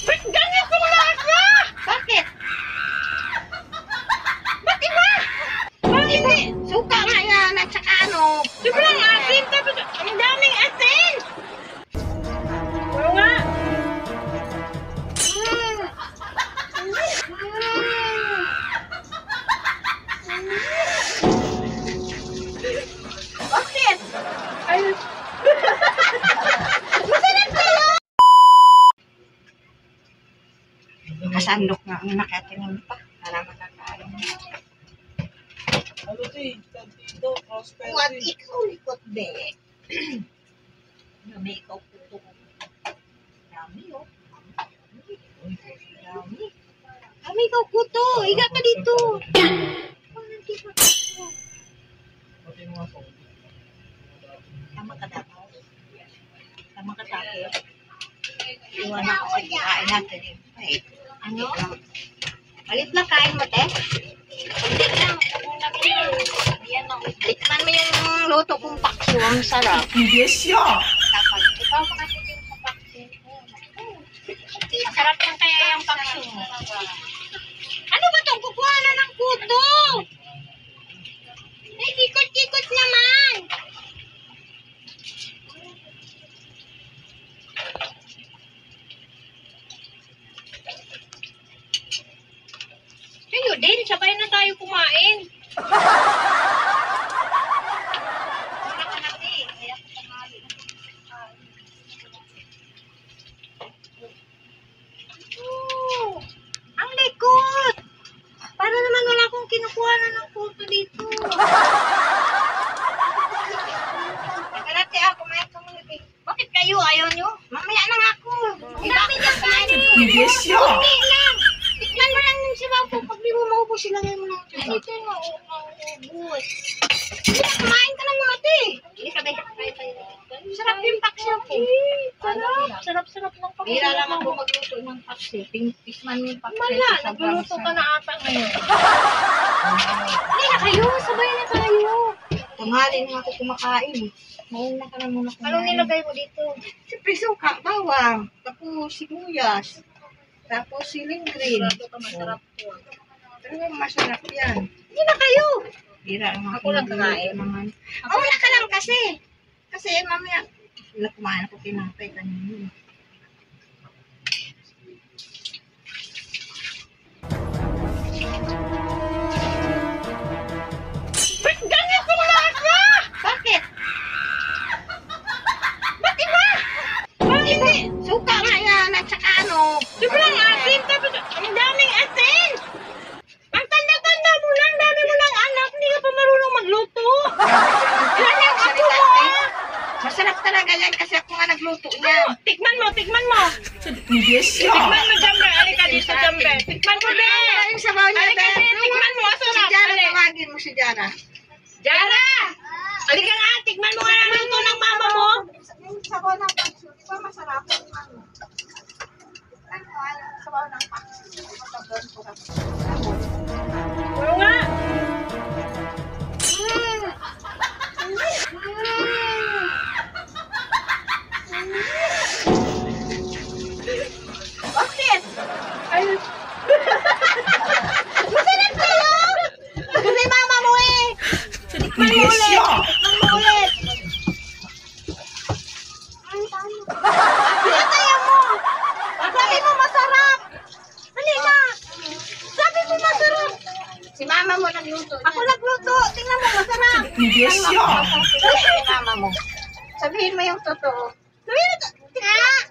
Ba't ganito lasa? Bakit? Ba't iba? Hindi. Suka nga yan at saka ano. Sobrang asin. Tapos ang daming asin. Oo nga. Bakit? Ay. Masarap kayo! Nakasandok nga ang nakatingin pa. Para makakain. Ano dito? Prosperity. What ikaw likot, be? Dami ikaw puto. Dami, oh. Dami. Dami ikaw puto. Iga ka dito. Pati mga phone. Tama ka dapat. Tama ka dapat. Iwan ako sa kain natin. Ay, ano? Malit na kain mo, te? Hindi lang. Tikman mo yung luto kong paksyo. Ang sarap. Yes, yeah. Tapos, ikaw makatikim sa paksyo. Masarap lang kaya yung paksyo mo. Ano ba itong kukuha na ng puto? Ay, ikot-ikot naman. Kayo din, sabay na tayo kumain. Oh, ang likod. Para naman wala akong kinukuha na ng puto dito. Nakalate ako, may kamulit. Bakit kayo? Ayaw nyo? Mamaya na nga ako. Ang dami niya kanin. Yes, yeah. Hindi lang. Tikman mo lang yung sibaw ko. Pag di mo maubos, ilagay mo lang. Ito yung maubos. Kumain ka ng mga ate. Hindi ka ba? Sarap yung paksyo po. Sarap-sarap ng paksyo. Bira lang ako magluto ng paksyo. Tikman mo yung paksyo. Mala, nagluluto ka na ata ngayon. Hindi na kayo. Sabay na tayo. Tanghali na ako kumakain. Mauna ka na muna kumain. Anong nilagay mo dito? Siyempre suka, bawang. Tapos sibuyas. Tapos siling green. Masarap po. Talagang masarap yan. Hindi na kayo. Bira lang ako lang kakain. Wala ka lang kasi. Kasi mamaya, kumain ako pinapay kanina. Ba't ganito lasa? Bakit? Ba't iba? Hindi. Suka nga yan at saka ano. Sobrang asin. Tapos ang daming asin. Ang tanda-tanda mo lang. Dami mo lang anak. Hindi ka pa marunong magluto. Yan ang ako mo. Masarap talaga yan kasi ako nga nagluto niya. Tikman mo, tikman mo. Yes, yeah. Tikman mo, Jamber. Alika dito, Jamber. Tikman mo, be. Yung sabaw niya, be. Tikman mo, masarap. Si Jara, tawagin mo si Jara. Jara! Alika nga, tikman mo nga ang luto ng mama mo. Yung sabaw ng paksyo, di ba masarap? Ano, sabaw ng paksyo. Oo nga. Bakit? Ay. Masarap kayo! Kasi mama mo eh. Tikman mo Yes, ulit. yeah. Tikman mo ulit. Ay, tayo. Pinataya mo. Sabi mo masarap. Halika. Sabi mo masarap. Si mama mo nagluto. Ako nagluto. Tingnan mo, masarap. Yes, yeah. Sabihin mo mama mo. Sabihin mo yung totoo. Sabihin mo.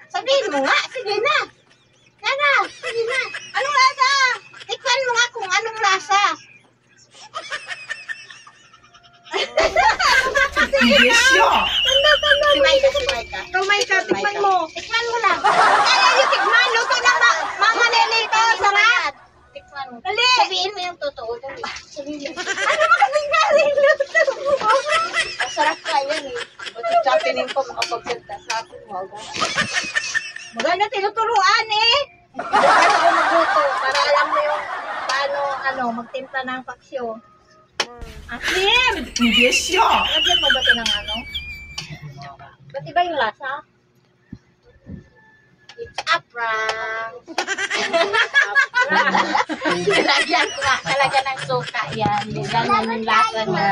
Sabihin mo nga. Sige na. Nana, sige na. Anong lasa? Tikman mo nga kung anong lasa. Yes, yeah. Tumay ka. Tumay ka, tikman mo. Tikman mo lang. Kaya yung tikman, luto ng mama Nelly ito. Sarap. Tikman mo. Dali. Sabihin mo yung totoo. Dali. Sabihin mo. Ano ba kasing galing luto mo? Masarap ka yan eh. Pag-chapinin ko, makapagsalta sa akin. Maganda tinuturuan eh. Kasi ako magluto para alam mo yung paano magtimpla ng paksyo. Asim! Yes, yeah. Lagyan mo ba ito ng ano? Ba't iba yung lasa? It's a prank. Nilagyan ko nga talaga ng suka yan. Ganyan yung lasa na.